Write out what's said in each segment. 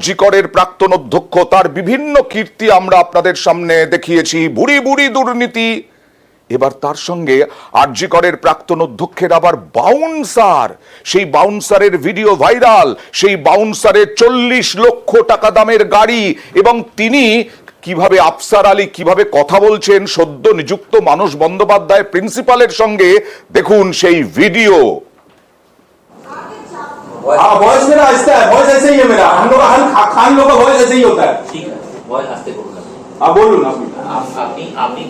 জি করের প্রাক্তন অধ্যক্ষ, তার বিভিন্ন কীর্তি আমরা আপনাদের সামনে দেখিয়েছি, বুড়ি বুড়ি দুর্নীতি। এবার তার সঙ্গে আর জি করের প্রাক্তন অধ্যক্ষের আবার বাউন্সার, সেই বাউন্সারের ভিডিও ভাইরাল, সেই বাউন্সারের 40 লক্ষ টাকা দামের গাড়ি, এবং তিনি কিভাবে আফসার আলী কিভাবে কথা বলছেন সদ্য নিযুক্ত মানস বন্দ্যোপাধ্যায় প্রিন্সিপালের সঙ্গে। দেখুন সেই ভিডিও। वॉइस मेरा ऐसा है, वॉइस ऐसे ही है मेरा, हम लोग खान लोग का वॉइस ऐसे ही होता है। ঠিক আছে, ভয় আসতে করুন না। বলুন আপনি আপনি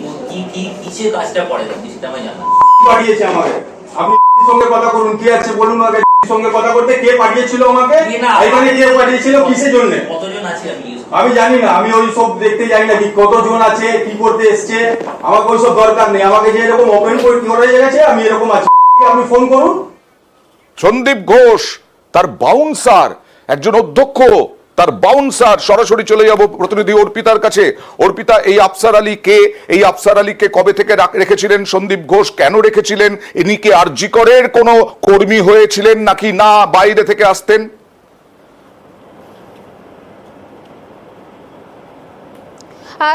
কি কিসের কাজটা করেন আপনি সেটা আমি জানা। পাঠিয়েছে আমাকে, আপনি সঙ্গে কথা করুন, কি আছে বলুন আগে। সঙ্গে কথা করতে কে পাঠিয়েছিল আমাকে, এখানে কে পাঠিয়েছিল, কিসের জন্য? কতজন আছে আমি জানি না, আমি ওই সব দেখতে জানি না কি কতজন আছে, কি করতে এসছে, আমাকে ওই সব দরকার নেই। আমাকে যে এরকম ওপেন করে গেছে আমি এরকম আছি, আপনি ফোন করুন। সন্দীপ ঘোষ তার বাউন্সার, একজন অধ্যক্ষ তার বাউন্সার। সরাসরি চলে যাব প্রতিনিধি অর্পিতার কাছে। অর্পিতা, এই আফসার আলী কে? এই আফসার আলীকে কবে থেকে রেখেছিলেন সন্দীপ ঘোষ? কেন রেখেছিলেন? ইনি কি আর জি করের কোনো কর্মী হয়েছিলেন নাকি না বাইরে থেকে আসতেন?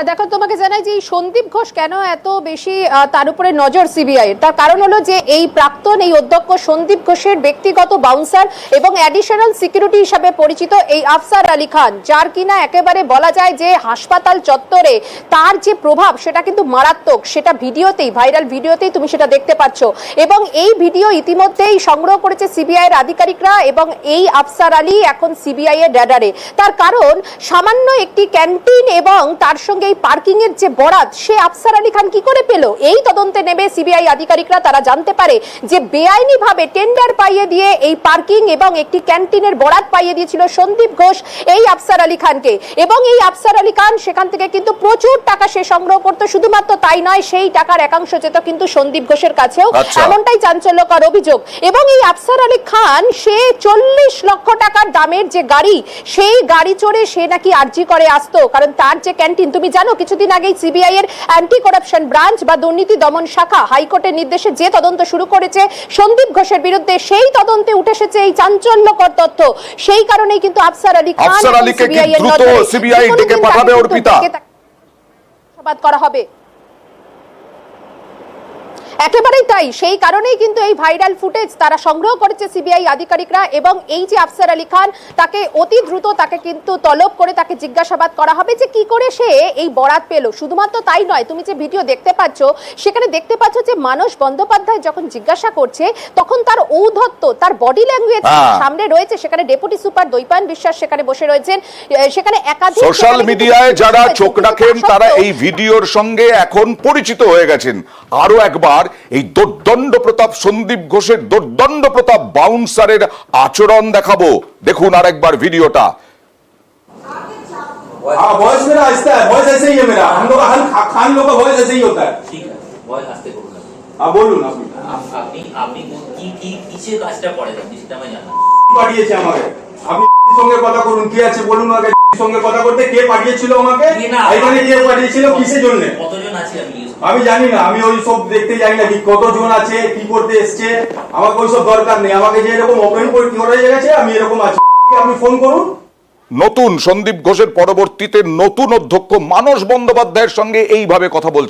দেখো, তোমাকে জানাই যে এই সন্দীপ ঘোষ কেন এত বেশি তার উপরে নজর সিবিআই এর, তার কারণ হলো যে এই প্রাক্তন এই অধ্যক্ষ সন্দীপ ঘোষের ব্যক্তিগত বাউন্সার এবং অ্যাডিশনাল সিকিউরিটি হিসাবে পরিচিত এই আফসার আলী খান, যার কিনা একেবারে বলা যায় যে হাসপাতাল চত্বরে তার যে প্রভাব সেটা কিন্তু মারাত্মক। সেটা ভিডিওতেই, ভাইরাল ভিডিওতেই তুমি সেটা দেখতে পাচ্ছ, এবং এই ভিডিও ইতিমধ্যেই সংগ্রহ করেছে সিবিআই এর আধিকারিকরা, এবং এই আফসার আলী এখন সিবিআই এর রাডারে। তার কারণ সামান্য একটি ক্যান্টিন এবং তার এই পার্কিং এর যে বরাত, সে আফসার আলী খান কি করে পেল? এই তদন্তে নেমে সিবিআই আধিকারিকরা তারা জানতে পারে যে বেআইনি ভাবে টেন্ডার পাইয়ে দিয়ে এই পার্কিং এবং একটি ক্যান্টিনের বরাত পাইয়ে দিয়েছিল সন্দীপ ঘোষ এই আফসার আলী খানকে, এবং এই আফসার আলী খান সেখান থেকে কিন্তু প্রচুর টাকা সে সংগ্রহ করতো। শুধুমাত্র তাই নয়, সেই টাকার একাংশ যেত কিন্তু সন্দীপ ঘোষের কাছেও, এমনটাই চাঞ্চল্যকর অভিযোগ। এবং এই আফসার আলী খান সে 40 লক্ষ টাকার দামের যে গাড়ি, সেই গাড়ি চড়ে সে নাকি আর জি করে আসতো, কারণ তার যে ক্যান্টিন, তুমি জানো কিছুদিন আগেই সিবিআই এর অ্যান্টি করাপশন ব্রাঞ্চ বা দুর্নীতি দমন শাখা হাইকোর্টের নির্দেশে যে তদন্ত শুরু করেছে সন্দীপ ঘোষের বিরুদ্ধে, সেই তদন্তে উঠে এসেছে এই চাঞ্চল্যকর তথ্য। সেই কারণেই কিন্তু আফসার আলী খান সিবিআই এর নজরে সিবিআই ডেকে পাঠাবে অর্পিতা, জিজ্ঞাসাবাদ করা হবে। একেবারেই তাই, সেই কারণেই কিন্তু এই ভাইরাল ফুটেজ তারা সংগ্রহ করেছে সিবিআই আধিকারিকরা, এবং এই যে আফসার আলী খান, তাকে অতি দ্রুত তাকে কিন্তু তলব করে তাকে জিজ্ঞাসাবাদ করা হবে যে কি করে সে এই বরাত পেল। শুধুমাত্র তাই নয়, তুমি যে ভিডিও দেখতে পাচ্ছ সেখানে দেখতে পাচ্ছ যে মানস বন্দ্যোপাধ্যায় যখন জিজ্ঞাসা করছে তখন তার ঔদ্ধত্য, তার বডি ল্যাঙ্গুয়েজ সামনে রয়েছে। সেখানে ডেপুটি সুপার দৈপায়ন বিশ্বাস সেখানে বসে রয়েছেন, সেখানে একাধিক সোশ্যাল মিডিয়ায় যারা চোখ রাখেন তারা এই ভিডিওর সঙ্গে এখন পরিচিত হয়ে গেছেন। আরো একবার এই দুর্দণ্ড প্রতাপ সন্দীপ ঘোষের দুর্দণ্ড প্রতাপ বাউন্সারের আচরণ দেখাবো, দেখুন আরেকবার ভিডিওটা। वॉइस मेरा ऐसा है, वॉइस ऐसे ही है मेरा, हम लोग खान लोग का वॉइस ऐसे ही होता है। ঠিক আছে, ভয় আসতে করুন না। বলুন আপনি কি কিসের কাজটা করেন আপনি সেটা আমি জানা। পাঠিয়েছে আমাকে, আপনি সঙ্গে কথা করুন, কি আছে বলুন আগে। সঙ্গে কথা করতে কে পাঠিয়েছিল আমাকে, এখানে কে পাঠিয়েছিল, কিসের জন্য? কতজন আছে আমি জানি না, আমি ওই সব দেখতে জানি না কি কতজন আছে, কি করতে এসছে, আমাকে ওই সব দরকার নেই। আমাকে যে এরকম ওপেন করে গেছে আমি এরকম আছি, আপনি ফোন করুন। নতুন সন্দীপ ঘোষের পরবর্তীতে নতুন অধ্যক্ষ মানস বন্দ্যোপাধ্যায়ের সঙ্গে এইভাবে কথা বলছে।